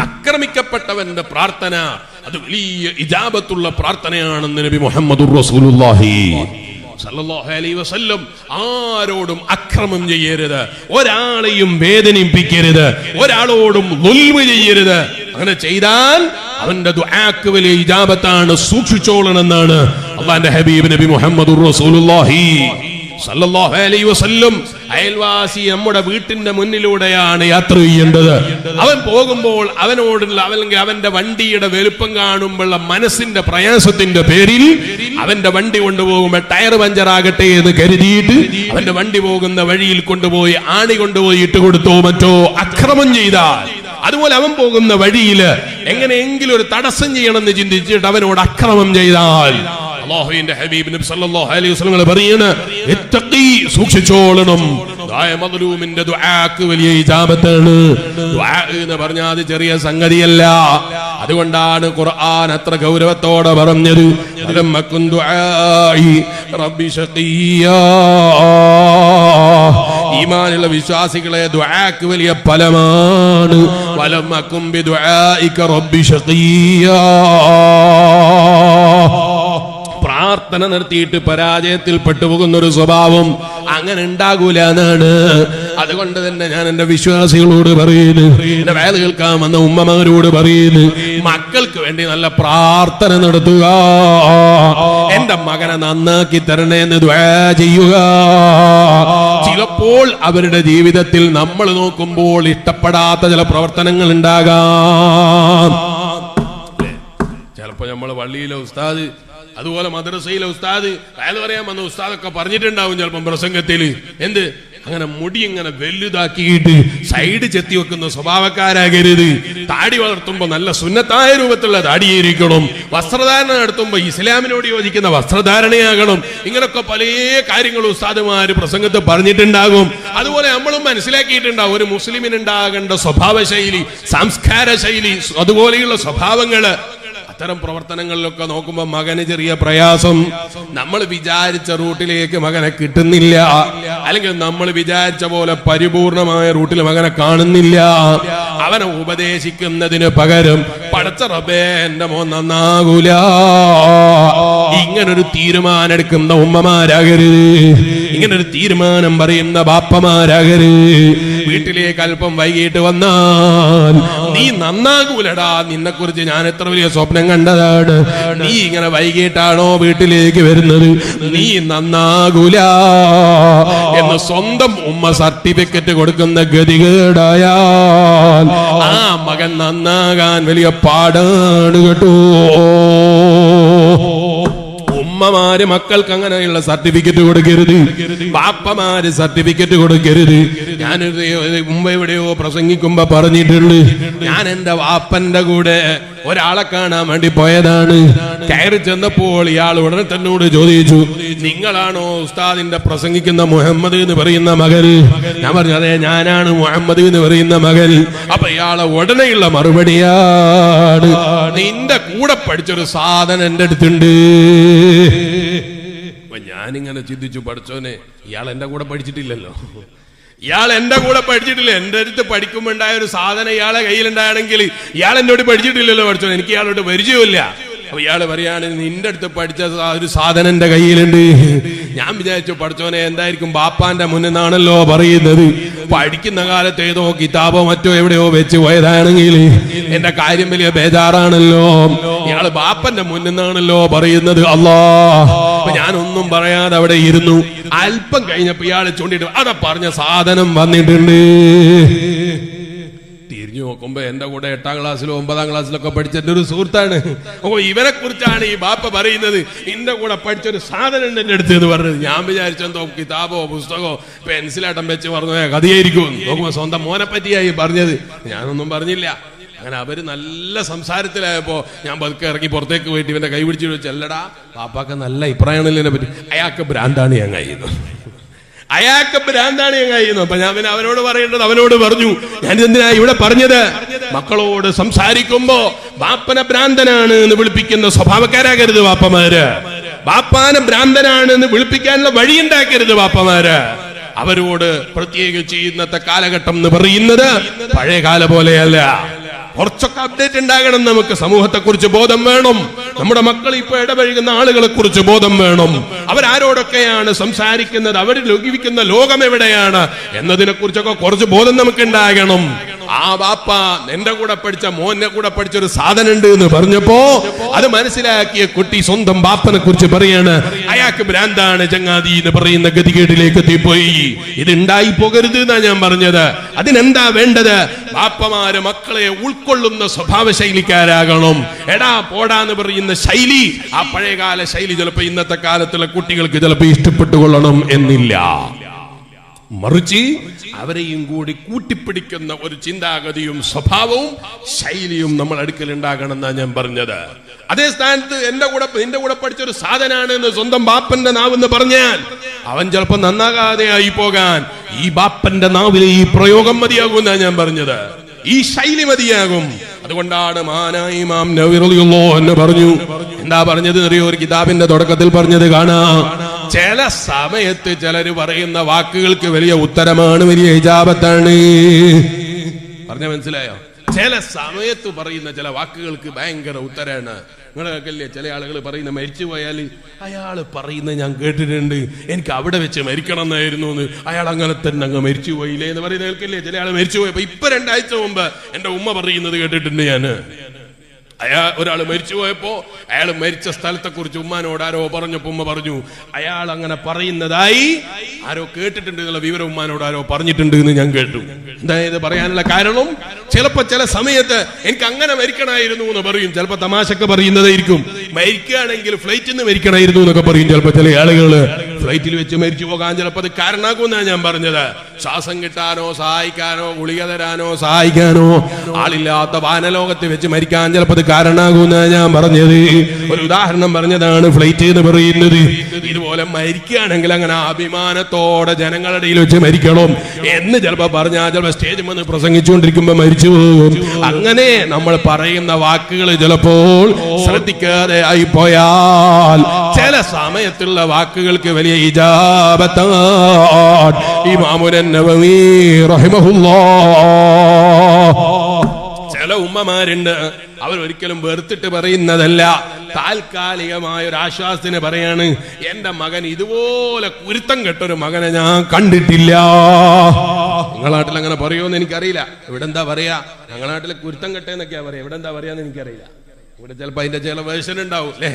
ആക്രമിക്കപ്പെട്ടവന്റെ പ്രാർത്ഥന അത് വലിയ ഇജാബത്തുള്ള പ്രാർത്ഥനയാണെന്ന് നബി മുഹമ്മദുർ റസൂലുള്ളാഹി സല്ലല്ലാഹു അലൈഹി വസല്ലം. ആരോടും അക്രമം ചെയ്യരുത്, ഒരാളെയും വേദനിപ്പിക്കരുത്, ഒരാളോടും ദുൽമ് ചെയ്യരുത്. അങ്ങനെ ചെയ്താൽ അവന്റെ ദുആക്ക് വലിയ ഇജാബത്താണ്, സൂക്ഷിച്ചോളണമെന്നാണ് അല്ലാഹുവിന്റെ ഹബീബ് നബി മുഹമ്മദുർ റസൂലുള്ളാഹി സല്ലല്ലാഹു അലൈഹി വസല്ലം. അയൽവാസി നമ്മുടെ വീട്ടിന്റെ മുന്നിലൂടെയാണ് യാത്ര ചെയ്യേണ്ടത്. അവൻ പോകുമ്പോൾ അവനോടുള്ള അല്ലെങ്കിൽ അവന്റെ വണ്ടിയുടെ വലുപ്പം കാണുമ്പോഴുള്ള മനസ്സിന്റെ പ്രയാസത്തിന്റെ പേരിൽ അവന്റെ വണ്ടി കൊണ്ടുപോകുമ്പോൾ ടയർ പഞ്ചറാകട്ടെ എന്ന് കരുതിയിട്ട് അവന്റെ വണ്ടി പോകുന്ന വഴിയിൽ കൊണ്ടുപോയി ആണി കൊണ്ടുപോയി ഇട്ട് കൊടുത്തോ മറ്റോ അക്രമം ചെയ്താൽ, അതുപോലെ അവൻ പോകുന്ന വഴിയിൽ എങ്ങനെയെങ്കിലും ഒരു തടസ്സം ചെയ്യണമെന്ന് ചിന്തിച്ചിട്ട് അവനോട് അക്രമം ചെയ്താൽ അല്ലാഹുവിന്റെ ഹബീബ് നബി സല്ലല്ലാഹു അലൈഹി വസല്ലം പറയുന്നു, ഇത്തഖി, സൂക്ഷിച്ചോളണം. മദ്ലൂമിന്റെ ദുആക്ക് വലിയ ഇജാബത്താണ്. ദുആ എന്ന് പറഞ്ഞാൽ അത് ചെറിയ സംഗതിയല്ല. അതുകൊണ്ടാണ് ഖുർആൻ അത്ര ഗൗരവത്തോടെ പറഞ്ഞത്, വലമ്മകുൻ ദുആഇ റബ്ബി ശഖിയ്യാ. ഈമാനുള്ള വിശ്വാസികളെ ദുആക്ക് വലിയ ഫലമാണ്. വലമ്മകുൻ ബിദുആഇക റബ്ബി ശഖിയ്യാ. പ്രാർത്ഥന നിർത്തിയിട്ട് പരാജയത്തിൽ പെട്ടുപോകുന്ന ഒരു സ്വഭാവം അങ്ങനെ ഉണ്ടാകൂല എന്നാണ്. അതുകൊണ്ട് തന്നെ ഞാൻ എന്റെ വിശ്വാസികളോട് പറയുന്നു, എന്റെ വേല കേൾക്കാൻ വന്ന ഉമ്മമാരോട് പറയുന്നു, മക്കൾക്ക് വേണ്ടി നല്ല പ്രാർത്ഥന നടത്തുക. എന്റെ മകനെ നന്നാക്കി തരണേ എന്ന് ദുആ ചെയ്യുക. ചിലപ്പോൾ അവരുടെ ജീവിതത്തിൽ നമ്മൾ നോക്കുമ്പോൾ ഇഷ്ടപ്പെടാത്ത ചില പ്രവർത്തനങ്ങൾ ഉണ്ടാകാം. ചിലപ്പോ നമ്മള് പള്ളിയിലെ ഉസ്താദ്, അതുപോലെ മദ്രസയിലെ ഉസ്താദ്, അയാൾ പറയാൻ വന്ന ഉസ്താദൊക്കെ പറഞ്ഞിട്ടുണ്ടാവും ചിലപ്പം പ്രസംഗത്തിൽ, എന്ത് അങ്ങനെ മുടി ഇങ്ങനെ വലുതാക്കിയിട്ട് സൈഡ് ചെത്തി വെക്കുന്ന സ്വഭാവക്കാരാകരുത്. താടി വളർത്തുമ്പോ നല്ല സുന്നത്തായ രൂപത്തിലുള്ള താടിയായിരിക്കണം. വസ്ത്രധാരണ നടത്തുമ്പോ ഇസ്ലാമിനോട് യോജിക്കുന്ന വസ്ത്രധാരണയാകണം. ഇങ്ങനൊക്കെ പല കാര്യങ്ങളും ഉസ്താദുമാര് പ്രസംഗത്തിൽ പറഞ്ഞിട്ടുണ്ടാകും. അതുപോലെ നമ്മളും മനസ്സിലാക്കിയിട്ടുണ്ടാവും ഒരു മുസ്ലിമിനുണ്ടാകേണ്ട സ്വഭാവ ശൈലി, സംസ്കാര ശൈലി, അതുപോലെയുള്ള സ്വഭാവങ്ങള്. അത്തരം പ്രവർത്തനങ്ങളിലൊക്കെ നോക്കുമ്പോൾ മകന് ചെറിയ പ്രയാസം, നമ്മൾ വിചാരിച്ച റൂട്ടിലേക്ക് മകനെ കിട്ടുന്നില്ല, അല്ലെങ്കിൽ നമ്മൾ വിചാരിച്ച പോലെ പരിപൂർണമായ റൂട്ടിൽ മകനെ കാണുന്നില്ല. അവനെ ഉപദേശിക്കുന്നതിന് പകരം പടച്ച റബ്ബേ എന്റെ മോൻ നന്നാകൂല, ഇങ്ങനൊരു തീരുമാനം എടുക്കുന്ന ഉമ്മമാരാകരുത്, ഇങ്ങനൊരു തീരുമാനം പറയുന്ന ബാപ്പമാരാകരുത്. വീട്ടിലേക്ക് അല്പം വൈകിട്ട് വന്നാൽ നീ നന്നാകൂലടാ, നിന്നെ കുറിച്ച് ഞാൻ എത്ര വലിയ സ്വപ്നം കണ്ടതാണ്, നീ ഇങ്ങനെ വൈകിട്ടാണോ വീട്ടിലേക്ക് വരുന്നത്, നീ നന്നാകൂല എന്ന് സ്വന്തം ഉമ്മ സർട്ടിഫിക്കറ്റ് കൊടുക്കുന്ന ഗതികേടായാൽ ആ മകൻ നന്നാകാൻ വലിയ പാടാണ് കേട്ടോ. ഉമ്മമാര് മക്കൾക്ക് അങ്ങനെയുള്ള സർട്ടിഫിക്കറ്റ് കൊടുക്കരുത്, ബാപ്പമാര് സർട്ടിഫിക്കറ്റ് കൊടുക്കരുത്. ഞാനൊരു മുമ്പ് എവിടെയോ പ്രസംഗിക്കുമ്പോ പറഞ്ഞിട്ടുണ്ട്, ഞാൻ എന്റെ വാപ്പന്റെ കൂടെ ഒരാളെ കാണാൻ വേണ്ടി പോയതാണ്. കയറി ചെന്നപ്പോൾ ഇയാൾ ഉടനെ തന്നോട് ചോദിച്ചു, നിങ്ങളാണോ ഉസ്താദിന്റെ പ്രസംഗിക്കുന്ന മുഹമ്മദ് എന്ന് പറയുന്ന മകൻ? ഞാൻ പറഞ്ഞു, അതെ ഞാനാണ് മുഹമ്മദ് എന്ന് പറയുന്ന മകൻ. അപ്പൊ ഇയാളെ ഉടനെയുള്ള മറുപടിയാണ്, നിന്റെ കൂടെ പഠിച്ചൊരു സാധനം എന്റെ അടുത്തുണ്ട്. ഞാനിങ്ങനെ ചിന്തിച്ചു, പഠിച്ചോനെ ഇയാൾ എന്റെ കൂടെ പഠിച്ചിട്ടില്ലല്ലോ, ഇയാൾ എന്റെ കൂടെ പഠിച്ചിട്ടില്ല. എന്റെ അടുത്ത് പഠിക്കുമ്പോ ഉണ്ടായ ഒരു സാധനം ഇയാളെ കയ്യിലുണ്ടാണെങ്കിൽ ഇയാൾ എന്നോട് പഠിച്ചിട്ടില്ലല്ലോ പഠിച്ചോ, എനിക്ക് ഇയാളോട് പരിചയമില്ല. അപ്പൊ ഇയാള് പറയാണ്, നിന്റെ അടുത്ത് പഠിച്ച ഒരു സാധനം എന്റെ കയ്യിലുണ്ട്. ഞാൻ വിചാരിച്ചു, പഠിച്ചോനെ എന്തായിരിക്കും, ബാപ്പാന്റെ മുന്നിൽ നിന്നാണല്ലോ പറയുന്നത്, പഠിക്കുന്ന കാലത്ത് ഏതോ കിതാബോ മറ്റോ എവിടെയോ വെച്ച് പോയതാണെങ്കിൽ എന്റെ കാര്യം വലിയ ബേജാറാണല്ലോ. ഇയാള് ബാപ്പന്റെ മുന്നിൽ നിന്നാണല്ലോ പറയുന്നത്. അപ്പൊ ഞാനൊന്നും പറയാതെ അവിടെ ഇരുന്നു. അല്പം കഴിഞ്ഞപ്പോ ഇയാള് ചൂണ്ടിട്ട് അതാ പറഞ്ഞ സാധനം വന്നിട്ടുണ്ട്. തിരിഞ്ഞു നോക്കുമ്പോ എന്റെ കൂടെ 8ാം ക്ലാസ്സിലോ 9ാം ക്ലാസ്സിലൊക്കെ പഠിച്ചിട്ട് ഒരു സുഹൃത്താണ്. അപ്പൊ ഇവരെ കുറിച്ചാണ് ഈ ബാപ്പ പറയുന്നത്, എന്റെ കൂടെ പഠിച്ചൊരു സാധനം ഉണ്ട് എന്റെ അടുത്ത് എന്ന് പറഞ്ഞത്. ഞാൻ വിചാരിച്ചെന്തോ കിതാബോ പുസ്തകമോ പെൻസിലാട്ടം വെച്ച് പറഞ്ഞ കഥയായിരിക്കും. നോക്കുമ്പോ സ്വന്തം മോനെ പറ്റിയായി പറഞ്ഞത്. ഞാനൊന്നും പറഞ്ഞില്ല. അങ്ങനെ അവര് നല്ല സംസാരത്തിലായപ്പോ ഞാൻ പതുക്കെ ഇറങ്ങി പുറത്തേക്ക് പോയിട്ട് ഇവന്റെ കൈ പിടിച്ചു ചോദിച്ചു, അല്ലടാ പാപ്പാക്ക് നല്ല അഭിപ്രായമാണല്ലോ ഇതിനെ പറ്റി. അയാൾക്ക് ഭ്രാന്താണ് ഞാൻ കഴിയുന്നു, അയാൾക്ക് ഭ്രാന്താണ് ഞാൻ കഴിയുന്നു. അപ്പൊ ഞാൻ പിന്നെ അവനോട് പറയേണ്ടത് അവനോട് പറഞ്ഞു. ഞാൻ എന്തിനാ ഇവിടെ പറഞ്ഞത്, മക്കളോട് സംസാരിക്കുമ്പോ ബാപ്പനെ ഭ്രാന്തനാണ് എന്ന് വിളിപ്പിക്കുന്ന സ്വഭാവക്കാരാകരുത് ബാപ്പമാര്. ബാപ്പാനെ ഭ്രാന്തനാണ് എന്ന് വിളിപ്പിക്കാനുള്ള വഴിയുണ്ടാക്കരുത് ബാപ്പമാര്. അവരോട് പ്രത്യേകിച്ച് ഇന്നത്തെ കാലഘട്ടം എന്ന് പറയുന്നത് പഴയ കാല പോലെയല്ല. കുറച്ചൊക്കെ അപ്ഡേറ്റ് ഉണ്ടാകണം. നമുക്ക് സമൂഹത്തെ കുറിച്ച് ബോധം വേണം. നമ്മുടെ മക്കൾ ഇപ്പൊ ഇടപഴകുന്ന ആളുകളെ കുറിച്ച് ബോധം വേണം. അവരാരോടൊക്കെയാണ് സംസാരിക്കുന്നത്, അവർ ജീവിക്കുന്ന ലോകം എവിടെയാണ് എന്നതിനെ കുറിച്ചൊക്കെ കുറച്ച് ബോധം നമുക്ക് ഉണ്ടാകണം. ആ ബാപ്പ എന്റെ കൂടെ പഠിച്ച മോനെ കൂടെ പഠിച്ചൊരു സാധനം ഉണ്ട് എന്ന് പറഞ്ഞപ്പോ അത് മനസ്സിലാക്കിയ കുട്ടി സ്വന്തം ബാപ്പനെ കുറിച്ച് പറയാണ്, അയാൾക്ക് ഭ്രാന്താണ് ചങ്ങാതി എന്ന് പറയുന്ന ഗതികേടിലേക്ക് എത്തിപ്പോയി. ഇത് ഉണ്ടായി പോകരുത് എന്നാ ഞാൻ പറഞ്ഞത്. അതിനെന്താ വേണ്ടത്? ബാപ്പമാര് മക്കളെ ഉൾക്കൊള്ളുന്ന സ്വഭാവ ശൈലിക്കാരാകണം. എടാ പോടാന്ന് പറയുന്ന ശൈലി, ആ പഴയകാല ശൈലി ചിലപ്പോ ഇന്നത്തെ കാലത്തുള്ള കുട്ടികൾക്ക് ചിലപ്പോ ഇഷ്ടപ്പെട്ടുകൊള്ളണം എന്നില്ല. മറിച്ച് അവരെയും കൂടി കൂട്ടിപ്പിടിക്കുന്ന ഒരു ചിന്താഗതിയും സ്വഭാവവും ശൈലിയും നമ്മൾ അടുക്കൽ ഉണ്ടാകണം എന്നാ ഞാൻ പറഞ്ഞത്. അതേ സ്ഥാനത്ത് നിന്റെ കൂടെ പഠിച്ചൊരു സാധനാണ് എന്ന് സ്വന്തം ബാപ്പന്റെ നാവെന്ന് പറഞ്ഞാൽ അവൻ ചിലപ്പോ നന്നാകാതെ ആയി പോകാൻ ഈ ബാപ്പന്റെ നാവിലെ ഈ പ്രയോഗം മതിയാകും എന്നാ ഞാൻ പറഞ്ഞത്. ഈ ശൈലി മതിയാകും. അതുകൊണ്ടാണ് മഹാനായ ഇമാം നവവി റളിയല്ലാഹു അൻഹു പറഞ്ഞു. എന്താ പറഞ്ഞത് അറിയോ? ഒരു കിതാബിന്റെ തുടക്കത്തിൽ പറഞ്ഞത് കാണാം, ചില സമയത്ത് ചിലര് പറയുന്ന വാക്കുകൾക്ക് വലിയ ഉത്തരമാണ്, വലിയ ഇജാബത്താണ്. പറഞ്ഞ മനസ്സിലായോ? ചില സമയത്ത് പറയുന്ന ചില വാക്കുകൾക്ക് ഭയങ്കര ഉത്തരാണ്. നിങ്ങളൊക്കെയല്ലേ ചില ആളുകൾ പറയുന്ന മരിച്ചു പോയാൽ അയാൾ പറയുന്നത് ഞാൻ കേട്ടിട്ടുണ്ട്, എനിക്ക് അവിടെ വെച്ച് മരിക്കണം എന്നായിരുന്നു എന്ന്, അയാൾ അങ്ങനെ തന്നെ അങ്ങ് മരിച്ചു പോയില്ലേ എന്ന് പറയുന്ന കേൾക്കില്ലേ? ചില ആൾ മരിച്ചു പോയപ്പോ ഇപ്പൊ 2 ആഴ്ച മുമ്പ് എന്റെ ഉമ്മ പറയുന്നത് കേട്ടിട്ടുണ്ട് ഞാന്. ഒരാൾ മരിച്ചു പോയപ്പോ അയാൾ മരിച്ച സ്ഥലത്തെ കുറിച്ച് ഉമ്മാനോട് ആരോ പറഞ്ഞപ്പോ ഉമ്മ പറഞ്ഞു അയാൾ അങ്ങനെ പറയുന്നതായി ആരോ കേട്ടിട്ടുണ്ട് എന്നുള്ള വിവരം ഉമ്മാനോട് ആരോ പറഞ്ഞിട്ടുണ്ട് എന്ന് ഞാൻ കേട്ടു. അതായത് പറയാനുള്ള കാരണം ചിലപ്പോ ചില സമയത്ത് എനിക്ക് അങ്ങനെ മരിക്കണമായിരുന്നു എന്ന് പറയും. ചിലപ്പോ തമാശക്ക് പറയുന്നതായിരിക്കും. മരിക്കുകയാണെങ്കിൽ ഫ്ലൈറ്റിൽ നിന്ന് മരിക്കണമായിരുന്നു എന്നൊക്കെ പറയും. ചിലപ്പോ ചില ആളുകള് ഫ്ലൈറ്റിൽ വെച്ച് മരിച്ചു പോകാൻ ചിലപ്പോ അത് കാരണമാകുമെന്നാണ് ഞാൻ പറഞ്ഞത്. ശ്വാസം കിട്ടാനോ സഹായിക്കാനോ ഗുളിക തരാനോ സഹായിക്കാനോ ആളില്ലാത്ത വാനലോകത്ത് വെച്ച് മരിക്കാൻ ചിലപ്പോൾ കാരണമാകുന്ന ഞാൻ പറഞ്ഞത്. ഒരു ഉദാഹരണം പറഞ്ഞതാണ് ഫ്ലൈറ്റ് എന്ന് പറയുന്നത്. ഇതുപോലെ മരിക്കുകയാണെങ്കിൽ അങ്ങനെ അഭിമാനത്തോടെ ജനങ്ങളുടെ ഇടയിൽ വെച്ച് മരിക്കണം എന്ന് ചിലപ്പോ പറഞ്ഞാൽ ചിലപ്പോ സ്റ്റേജിൽ വന്ന് പ്രസംഗിച്ചുകൊണ്ടിരിക്കുമ്പോ മരിച്ചു പോകും. അങ്ങനെ നമ്മൾ പറയുന്ന വാക്കുകൾ ചിലപ്പോൾ ശ്രദ്ധിക്കാതെ ആയി പോയാൽ ചില സമയത്തുള്ള വാക്കുകൾക്ക് വലിയ ഇജാബത്താണ്. ഇമാമുൻ നവവി റഹിമഹുല്ലാഹ് ചില ഉമ്മമാരുണ്ട്, അവരൊരിക്കലും വെറുത്തിട്ട് പറയുന്നതല്ല, താൽക്കാലികമായ ഒരു ആശ്വാസത്തിന് പറയാണ്, എന്റെ മകൻ ഇതുപോലെ കുരുത്തം കെട്ടൊരു മകനെ ഞാൻ കണ്ടിട്ടില്ല. നിങ്ങളുടെ നാട്ടിൽ അങ്ങനെ പറയുമോന്ന് എനിക്കറിയില്ല. ഇവിടെ എന്താ പറയാ? ഞങ്ങളുടെ നാട്ടിലെ കുരുത്തം കെട്ടെന്നൊക്കെയാ പറയാ. ഇവിടെ എന്താ പറയാന്ന് എനിക്കറിയില്ല. ഇവിടെ ചിലപ്പോ അതിന്റെ ചില വേർഷൻ ഉണ്ടാവും അല്ലെ.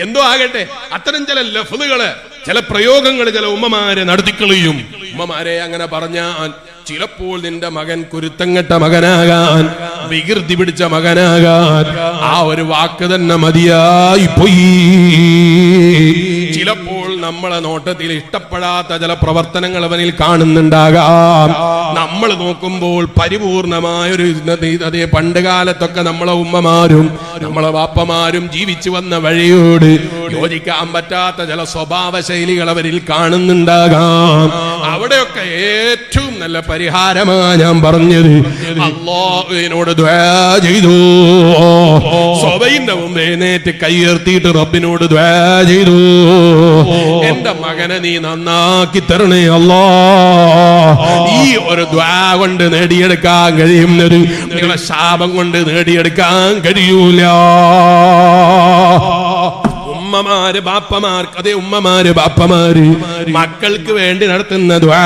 എന്തോ ആകട്ടെ, അത്തരം ചില ലഫ്ളുകള് ചില പ്രയോഗങ്ങൾ ചില ഉമ്മമാരെ നടത്തിക്കളയും. ഉമ്മമാരെ അങ്ങനെ പറഞ്ഞാൽ ചിലപ്പോൾ നിന്റെ മകൻ കുരുത്തങ്ങട്ട മകനാകാൻ, വികൃതി പിടിച്ച മകനാകാൻ ആ ഒരു വാക്ക് തന്നെ മതിയായി പോയി. ചിലപ്പോൾ നമ്മളെ നോട്ടത്തിൽ ഇഷ്ടപ്പെടാത്ത ചില പ്രവർത്തനങ്ങൾ അവനിൽ കാണുന്നുണ്ടാകാം. നമ്മൾ നോക്കുമ്പോൾ പരിപൂർണമായൊരു അതേ പണ്ട് കാലത്തൊക്കെ നമ്മളെ ഉമ്മമാരും നമ്മളെ വാപ്പമാരും ജീവിച്ചു വന്ന വഴിയോട് യോജിക്കാൻ പറ്റാത്ത ചില സ്വഭാവ ശൈലികൾ അവരിൽ കാണുന്നുണ്ടാകാം. അവിടെയൊക്കെ ഏറ്റവും നല്ല പരിഹാരമാണ് ഞാൻ പറഞ്ഞത്. അല്ലാഹുവിനോട് ദുആ ചെയ്തു. സുബഹിന്റെ മുമ്പ് എഴുന്നേറ്റ് കൈയുയർത്തിയിട്ട് റബ്ബിനോട് ദുആ ചെയ്തു, എന്റെ മകനെ നീ നന്നാക്കി തരണേ അല്ലാഹ്. ഈ ഒരു ദുആ കൊണ്ട് നേടിയെടുക്കാൻ കഴിയുന്നത് നിങ്ങളെ ശാപം കൊണ്ട് നേടിയെടുക്കാൻ കഴിയൂല. ഉമ്മമാര് ബാപ്പമാർക്ക്, അതേ ഉമ്മമാര് ബാപ്പമാര് മക്കൾക്ക് വേണ്ടി നടത്തുന്ന ദുആ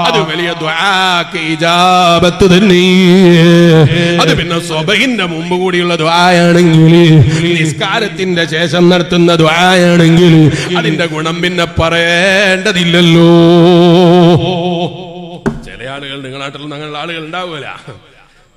അത് വലിയ ദുആക്ക് ഇജാബത്ത് തന്നെ. അത് പിന്നെ സുബഹിന്റെ മുമ്പ് കൂടിയുള്ള ദുആയാണെങ്കിൽ, നിസ്കാരത്തിന്റെ ശേഷം നടത്തുന്ന ദുആയാണെങ്കിൽ അതിന്റെ ഗുണം പിന്നെ പറയേണ്ടതില്ലല്ലോ. ചില ആളുകൾ നിങ്ങളുടെ നാട്ടിൽ അങ്ങനെയുള്ള ആളുകൾ ഉണ്ടാവൂല.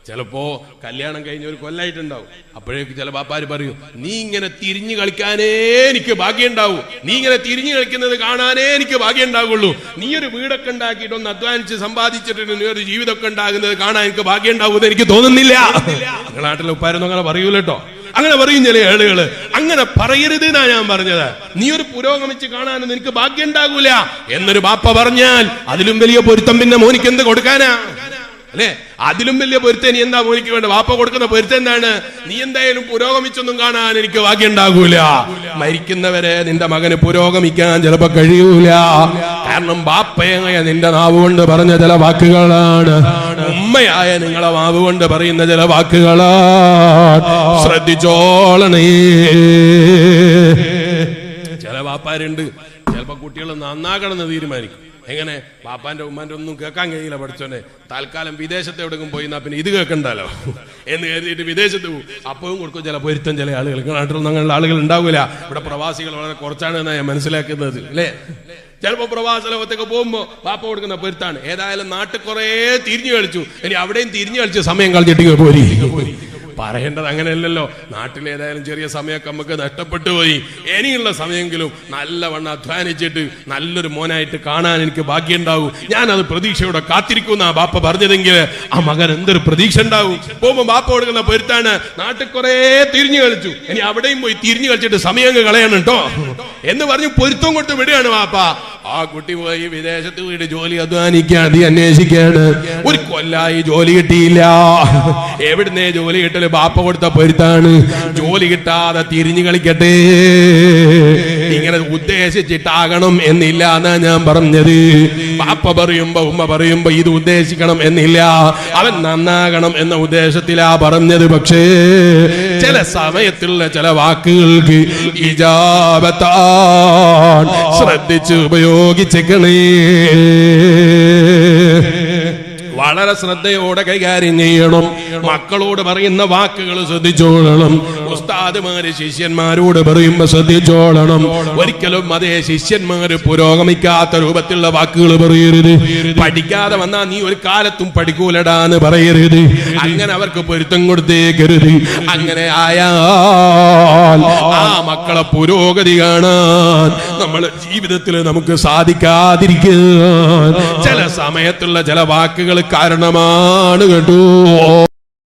ചിലപ്പോ കല്യാണം കഴിഞ്ഞ ഒരു കൊല്ലായിട്ടുണ്ടാവും. അപ്പോഴേക്ക് ചില ബാപ്പാര് പറയും, നീ ഇങ്ങനെ തിരിഞ്ഞു കളിക്കാനേ എനിക്ക് ഭാഗ്യം ഉണ്ടാവൂ, നീ ഇങ്ങനെ തിരിഞ്ഞു കളിക്കുന്നത് കാണാനേ എനിക്ക് ഭാഗ്യം ഉണ്ടാവുള്ളൂ, നീ ഒരു വീടൊക്കെ ഉണ്ടാക്കിയിട്ട് ഒന്ന് അധ്വാനിച്ച് സമ്പാദിച്ചിട്ട് നീ ഒരു ജീവിതമൊക്കെ ഉണ്ടാകുന്നത് കാണാൻ എനിക്ക് ഭാഗ്യം ഉണ്ടാവുമെന്ന് എനിക്ക് തോന്നുന്നില്ല. നിങ്ങളുടെ നാട്ടിലെ ഉപ്പാരൊന്നും അങ്ങനെ പറയൂല കേട്ടോ. അങ്ങനെ പറയും ചില ആളുകള്. അങ്ങനെ പറയരുത് എന്നാ ഞാൻ പറഞ്ഞത്. നീ ഒരു പുരോഗമിച്ച് കാണാനൊന്നും എനിക്ക് ഭാഗ്യം ഉണ്ടാകൂല എന്നൊരു ബാപ്പ പറഞ്ഞാൽ അതിലും വലിയ പൊരുത്തം പിന്നെ മോനിക്ക് എന്ത് കൊടുക്കാനാ? അല്ലെ? അതിലും വലിയ പൊരുത്തം നീ എന്താ മോനിക്ക് വേണ്ട? വാപ്പ കൊടുക്കുന്ന പൊരുത്തം എന്താണ്? നീ എന്തായാലും പുരോഗമിച്ചൊന്നും കാണാൻ എനിക്ക് ഭാഗ്യം ഉണ്ടാകൂല. മരിക്കുന്നവരെ നിന്റെ മകന് പുരോഗമിക്കാൻ ചിലപ്പോ കഴിയൂല. കാരണം ബാപ്പയായ നിന്റെ നാവ് കൊണ്ട് പറഞ്ഞ ചില വാക്കുകളാണ്, ഉമ്മയായ നിങ്ങളെ നാവ് കൊണ്ട് പറയുന്ന ചില വാക്കുകളാണ്. ശ്രദ്ധിച്ചോളണേ. ചില വാപ്പാരുണ്ട്, ചിലപ്പോ കുട്ടികൾ നന്നാകണമെന്ന് തീരുമാനിക്കും. എങ്ങനെ? പാപ്പാന്റെ ഉമ്മാന്റെ ഒന്നും കേൾക്കാൻ കഴിയില്ല, പഠിച്ചോനെ തൽക്കാലം വിദേശത്ത് എവിടെയും പോയി എന്നാ പിന്നെ ഇത് കേൾക്കണ്ടല്ലോ എന്ന് കരുതിയിട്ട് വിദേശത്ത് പോകും. അപ്പവും കൊടുക്കും ചില പൊരുത്തം ചില ആളുകൾ. നാട്ടിലൊന്നും അങ്ങനെയുള്ള ആളുകൾ ഉണ്ടാവില്ല. ഇവിടെ പ്രവാസികൾ വളരെ കുറച്ചാണ് എന്നാണ് ഞാൻ മനസ്സിലാക്കുന്നത്, അല്ലേ? ചിലപ്പോ പ്രവാസ ലോകത്തേക്ക് പോകുമ്പോ പാപ്പ കൊടുക്കുന്ന പൊരുത്താണ്. ഏതായാലും നാട്ടിൽ കുറെ തിരിഞ്ഞു കളിച്ചു, ഇനി അവിടെയും തിരിഞ്ഞു കളിച്ച് സമയം കളഞ്ഞിട്ട് പോരി. പറയേണ്ടത് അങ്ങനെയല്ലല്ലോ. നാട്ടിലേതായാലും ചെറിയ സമയമൊക്കെ നമുക്ക് നഷ്ടപ്പെട്ടു പോയി. ഇനിയുള്ള സമയമെങ്കിലും നല്ലവണ്ണം അധ്വാനിച്ചിട്ട് നല്ലൊരു മോനായിട്ട് കാണാൻ എനിക്ക് ഭാഗ്യം ഉണ്ടാവും. ഞാനത് പ്രതീക്ഷയോടെ കാത്തിരിക്കുന്ന ബാപ്പ പറഞ്ഞതെങ്കിൽ ആ മകൻ എന്തൊരു പ്രതീക്ഷ ഉണ്ടാവും. പോകുമ്പോ ബാപ്പ കൊടുക്കുന്ന പൊരുത്താണ്, നാട്ടിൽ കുറെ തിരിഞ്ഞു കളിച്ചു, ഇനി അവിടെയും പോയി തിരിഞ്ഞു കളിച്ചിട്ട് സമയം കളയണം കേട്ടോ എന്ന് പറഞ്ഞ് പൊരുത്തം കൊടുത്ത് വിടുകയാണ് ബാപ്പ. ആ കുട്ടി പോയി വിദേശത്ത് വീട് ജോലി അധ്വാനിക്കാതെ അന്വേഷിക്കാണ്. ഒരു കൊല്ലായി ജോലി കിട്ടിയില്ല. എവിടുന്നേ ജോലി കിട്ടല്? ബാപ്പ കൊടുത്ത പൊരുത്താണ്. ജോലി കിട്ടാതെ തിരിഞ്ഞു കളിക്കട്ടെ, ഇങ്ങനെ ഉദ്ദേശിച്ചിട്ടാകണം എന്നില്ല എന്നാ ഞാൻ പറഞ്ഞത്. ബാപ്പ പറയുമ്പോ ഉമ്മ പറയുമ്പോ ഇത് ഉദ്ദേശിക്കണം എന്നില്ല, അവൻ നന്നാകണം എന്ന ഉദ്ദേശത്തിലാ പറഞ്ഞത്. പക്ഷേ ചില സമയത്തുള്ള ചില വാക്കുകൾക്ക് ഇജാബത്താൻ ശ്രദ്ധിച്ച് ഉപയോഗിച്ചേക്കണേ. വളരെ ശ്രദ്ധയോടെ കൈകാര്യം ചെയ്യണം. മക്കളോട് പറയുന്ന വാക്കുകൾ ശ്രദ്ധിച്ചോളണം. ഉസ്താദുമാര് ശിഷ്യന്മാരോട് പറയുമ്പോ ശ്രദ്ധിച്ചോളണം. ഒരിക്കലും അതേ ശിഷ്യന്മാര് പുരോഗമിക്കാത്ത രൂപത്തിലുള്ള വാക്കുകൾ പറയരുത്. പഠിക്കാതെ വന്നാ നീ ഒരു കാലത്തും പഠിക്കൂലടാന്ന് പറയരുത്. അങ്ങനെ അവർക്ക് പൊരുത്തം കൊടുത്തേക്കരുത്. അങ്ങനെ ആയാൽ ആ മക്കളെ പുരോഗതി കാണാൻ നമ്മളെ ജീവിതത്തിൽ നമുക്ക് സാധിക്കാതിരിക്കാൻ ചില സമയത്തുള്ള ചില വാക്കുകൾ കാരണമാണ് കേട്ടോ.